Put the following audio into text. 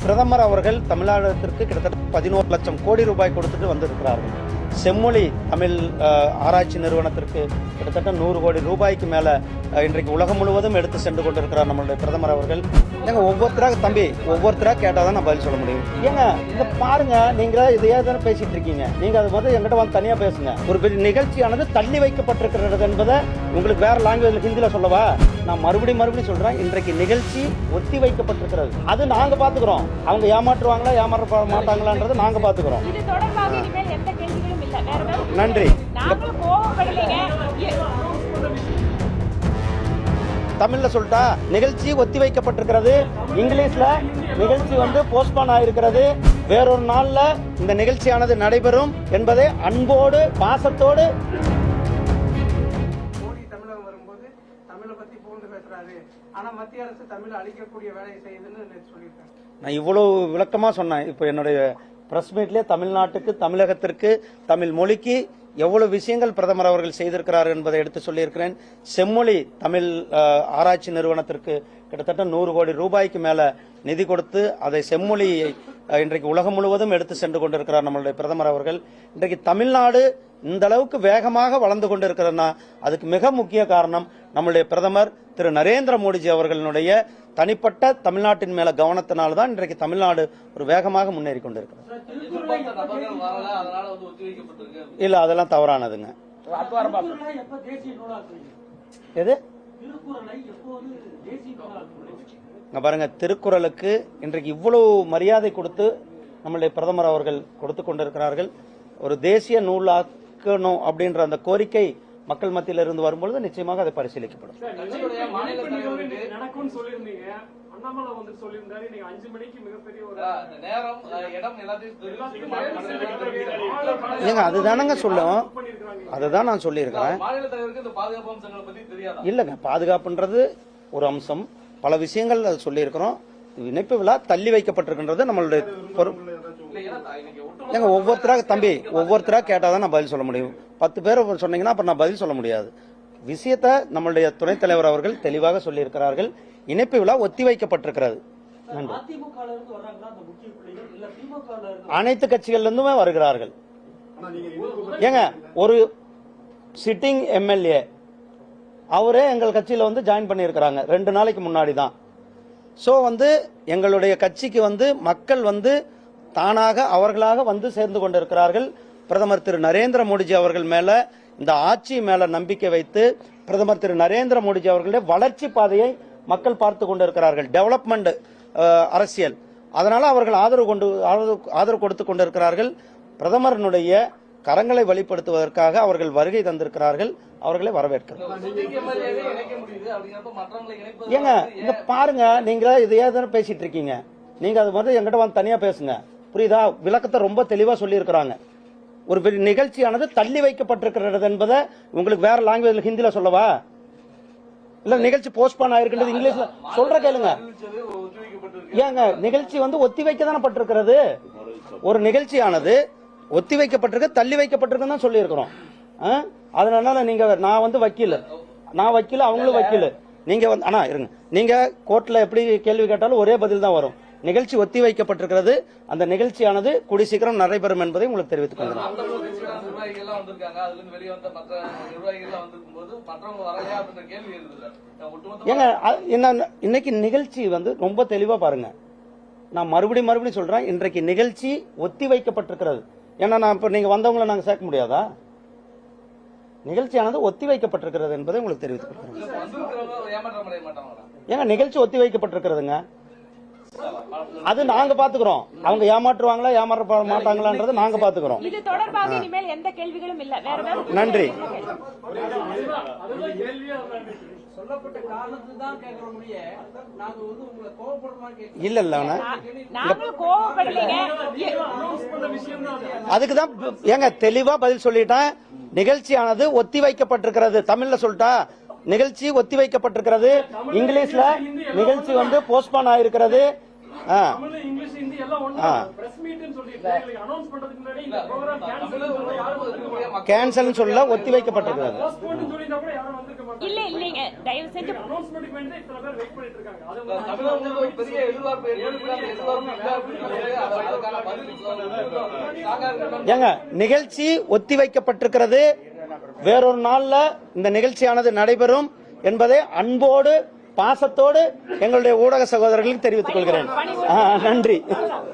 பிரதமர் அவர்கள் தமிழ்நாட்டிற்கு கிட்டத்தட்ட 11 லட்சம் கோடி ரூபாய் கொடுத்துட்டு வந்திருக்கிறார்கள். செம்மொழி தமிழ் ஆராய்ச்சி நிறுவனத்திற்கு கிட்டத்தட்ட 100 கோடி ரூபாய்க்கு மேல இன்றைக்கு உலகம் முழுவதும் எடுத்து சென்று கொண்டிருக்கிறார் நம்மளுடைய பிரதமர் அவர்கள். ஏங்க ஒவ்வொருத்தராக கேட்டாதான் நான் பதில் சொல்ல முடியும். ஏங்க இங்க பாருங்க, நீங்க இதையே தானே பேசிட்டு இருக்கீங்க. நீங்க அது முதல்ல எங்கிட்ட வந்து தனியா பேசுங்க. ஒரு பெரிய நிகழ்ச்சியானது தள்ளி வைக்கப்பட்டிருக்கிறது என்பதை உங்களுக்கு வேற லாங்குவேஜ்ல ஹிந்தியில சொல்லவா? நான் மறுபடியும் சொல்றேன், இன்றைக்கு நிகழ்ச்சி ஒத்தி வைக்கப்பட்டிருக்கிறது. அது நாங்க பாத்துக்கிறோம். அவங்க ஏமாற்றுவாங்களா ஏமாற்ற மாட்டாங்களான்றது நாங்க பாத்துக்கிறோம். நன்றி. தமிழ்ல சொல்லிட்டா நிகழ்ச்சி ஒத்தி வைக்கப்பட்டிருக்கிறது. இங்கிலீஷ்ல நிகழ்ச்சி போஸ்ட்போன் ஆயிருக்கிறது. வேறொரு நாள்ல இந்த நிகழ்ச்சியானது நடைபெறும் என்பதை அன்போடு பாசத்தோடு. மோடி தமிழகம் வரும்போது தமிழை பத்தி புகழ்ந்து பேசுறாரு. ஆனா மத்திய அரசு தமிழை அழிக்கக்கூடிய வேலையை செய்யுதுன்னு சொல்லியிருக்காங்க. நான் இவ்வளவு விளக்கமா சொன்னேன். இப்போ என்னுடைய பிரஸ் மீட்லேயே தமிழ்நாட்டுக்கு, தமிழகத்திற்கு, தமிழ் மொழிக்கு எவ்வளவு விஷயங்கள் பிரதமர் அவர்கள் செய்திருக்கிறார் என்பதை எடுத்து சொல்லியிருக்கிறேன். செம்மொழி தமிழ் ஆராய்ச்சி நிறுவனத்திற்கு கிட்டத்தட்ட 100 கோடி ரூபாய்க்கு மேல நிதி கொடுத்து அதை செம்மொழியை இன்றைக்கு உலகம் முழுவதும் எடுத்து சென்று கொண்டிருக்கிறார் நம்மளுடைய பிரதமர் அவர்கள். இன்றைக்கு தமிழ்நாடு இந்த அளவுக்கு வேகமாக வளர்ந்து கொண்டிருக்கிறதுனா அதுக்கு மிக முக்கிய காரணம் நம்மளுடைய பிரதமர் திரு நரேந்திர மோடிஜி அவர்களுடைய தனிப்பட்ட தமிழ்நாட்டின் மேல கவனத்தினால்தான் இன்றைக்கு தமிழ்நாடு ஒரு வேகமாக முன்னேறி கொண்டிருக்கிறது. இல்ல, அதெல்லாம் தவறானதுங்க. எது பாருங்க, திருக்குறளுக்கு இன்றைக்கு இவ்வளவு மரியாதை கொடுத்து நம்மளுடைய பிரதமர் அவர்கள் கொடுத்து கொண்டிருக்கிறார்கள். ஒரு தேசிய நூலாக்கணும் அப்படின்ற அந்த கோரிக்கை மக்கள் மத்தியில் இருந்து வரும்பொழுது நிச்சயமாக அதை பரிசீலிக்கப்படும். ஏங்க அதுதானங்க சொல்லும், அதுதான் நான் சொல்லியிருக்கிறேன். இல்லங்க, பாதுகாப்புன்றது ஒரு அம்சம். பல விஷயங்கள் சொல்லியிருக்கிறோம். இணைப்பு விழா தள்ளி வைக்கப்பட்டிருக்கின்றது நம்மளுடைய ஏங்க ஒவ்வொருத்தராக கேட்டாதான் நான் பதில் சொல்ல முடியும். 10 பேர் சொன்னீங்கன்னா அப்புறம் நான் பதில் சொல்ல முடியாது. விஷயத்தை நம்மளுடைய துணைத் தலைவர் அவர்கள் தெளிவாக சொல்லியிருக்கிறார்கள். இணைப்பு விழா ஒத்தி வைக்கப்பட்டிருக்கிறது. அனைத்து கட்சிகள் இருந்துமே வருகிறார்கள். ஏங்க ஒரு சிட்டிங் எம்எல்ஏ அவரே எங்கள் கட்சியில ஜாயின் பண்ணியிருக்கிறாங்க 2 நாளைக்கு முன்னாடி தான். சோ எங்களுடைய கட்சிக்கு மக்கள் தானாக அவர்களாக சேர்ந்து கொண்டிருக்கிறார்கள். பிரதமர் திரு நரேந்திர மோடிஜி அவர்கள் மேல, இந்த ஆட்சி மேல நம்பிக்கை வைத்து பிரதமர் திரு நரேந்திர மோடிஜி அவர்களுடைய வளர்ச்சி பாதையை மக்கள் பார்த்து கொண்டிருக்கிறார்கள். டெவலப்மெண்ட் அரசியல், அதனால அவர்கள் ஆதரவு கொடுத்து கொண்டிருக்கிறார்கள். பிரதமரனுடைய கரங்களை வெளிப்படுத்துவதற்காக அவர்கள் வருகை தந்திருக்கிறார்கள். அவர்களை வரவேற்கிறேன். ஏங்க இங்க பாருங்க, நீங்க இதையே தானே பேசிட்டு இருக்கீங்க. நீங்க அது முதல்ல எங்கிட்ட வந்து தனியா பேசுங்க. புரியுதா? விளக்கத்தை ரொம்ப தெளிவா சொல்லி இருக்கிறாங்க. ஒரு பெரிய நிகழ்ச்சியானது தள்ளி வைக்கப்பட்டிருக்கிறது என்பதை உங்களுக்கு வேற லாங்குவேஜ்ல ஹிந்தியில சொல்லவா? இல்ல நிகழ்ச்சி போஸ்ட்போன் ஆயிருக்கின்றது இங்கிலீஷ்ல சொல்ற கேளுங்க. ஏங்க நிகழ்ச்சி ஒத்தி வைக்க தானே பட்டிருக்கிறது. ஒரு நிகழ்ச்சியானது ஒத்தி வைக்கப்பட்டிருக்கு, தள்ளி வைக்கப்பட்டிருக்குன்னு தான் சொல்லி இருக்கிறோம். அதனால நீங்க நான் வக்கீல், அவங்களும் வக்கீல். நீங்க ஆனா இருங்க, நீங்க கோர்ட்ல எப்படி கேள்வி கேட்டாலும் ஒரே பதில் தான் வரும். நிகழ்ச்சி ஒத்தி வைக்கப்பட்டிருக்கிறது, அந்த நிகழ்ச்சியானது கூடி சீக்கிரம் நடைபெறும் என்பதை உங்களுக்கு தெரிவித்துக் கொள்கிறேன். ஏங்க இன்னைக்கு நிகழ்ச்சி ரொம்ப தெளிவா பாருங்க. நான் மறுபடியும் சொல்றேன், இன்றைக்கு நிகழ்ச்சி ஒத்தி வைக்கப்பட்டிருக்கிறது. ஏன்னா நான் இப்ப நீங்க வந்தவங்களை நாங்க சேர்க்க முடியாதா? நிகழ்ச்சியானது ஒத்தி வைக்கப்பட்டிருக்கிறது என்பதை உங்களுக்கு தெரிவித்துக் கொள்கிறேன். ஏங்க நிகழ்ச்சி ஒத்தி வைக்கப்பட்டிருக்கிறதுங்க, அது நாங்க பாத்துக்கிறோம். அவங்க ஏமாற்றுவாங்களா ஏமாற்ற மாட்டாங்களான்றது நாங்க பாத்துக்கிறோம். இது தொடர்பாக இனிமேல் எந்த கேள்விகளும் இல்ல. நன்றி. இல்ல அதுக்குதான் ஏங்க தெளிவா பதில் சொல்லிட்டேன். நிகழ்ச்சியானது ஒத்தி வைக்கப்பட்டிருக்கிறது. தமிழ்ல சொல்லிட்டா நிகழ்ச்சி ஒத்தி வைக்கப்பட்டிருக்கிறது. இங்கிலீஷ்ல நிகழ்ச்சி போஸ்ட்போன் ஆயிருக்கிறது. ஆ. தமிழ், இங்கிலீஷ், ஹிந்தி எல்லாம் ஒண்ணு. ஆ. பிரஸ் மீட்னு சொல்லிட்டு எங்களுக்கு அனௌன்ஸ் பண்றதுக்கு முன்னாடி இந்த ப்ரோகிராம் கேன்சல் யாரும் வந்திருக்க மாட்டாங்க. கேன்சல் சொல்ல ஒத்தி வைக்கப்பட்டிருக்கிறது. போஸ்ட்போன் சொல்லிட்டா கூட யாரும் வந்திருக்க மாட்டாங்க. இல்ல இல்லைங்க, தயவு செஞ்சு அனௌன்ஸ்மென்ட்க்கு வேண்டி இத்தனை பேர் வெயிட் பண்ணிட்டு இருக்காங்க. அது தமிழ்ல வந்து ஒரு பெரிய எதிர்பார்ப்பு ஏற்பட்டு அந்த எதிர்பார்ப்பு இல்ல அப்படின்னு அதுக்கான பதில் சொல்லுங்க. ஏங்க நிகழ்ச்சி ஒத்தி வைக்கப்பட்டிருக்கிறது. வேறொரு நாள்ல இந்த நிகழ்ச்சியானது நடைபெறும் என்பதை அன்போடு பாசத்தோடு எங்களுடைய ஊடக சகோதரர்களுக்கு தெரிவித்துக் கொள்கிறேன். நன்றி.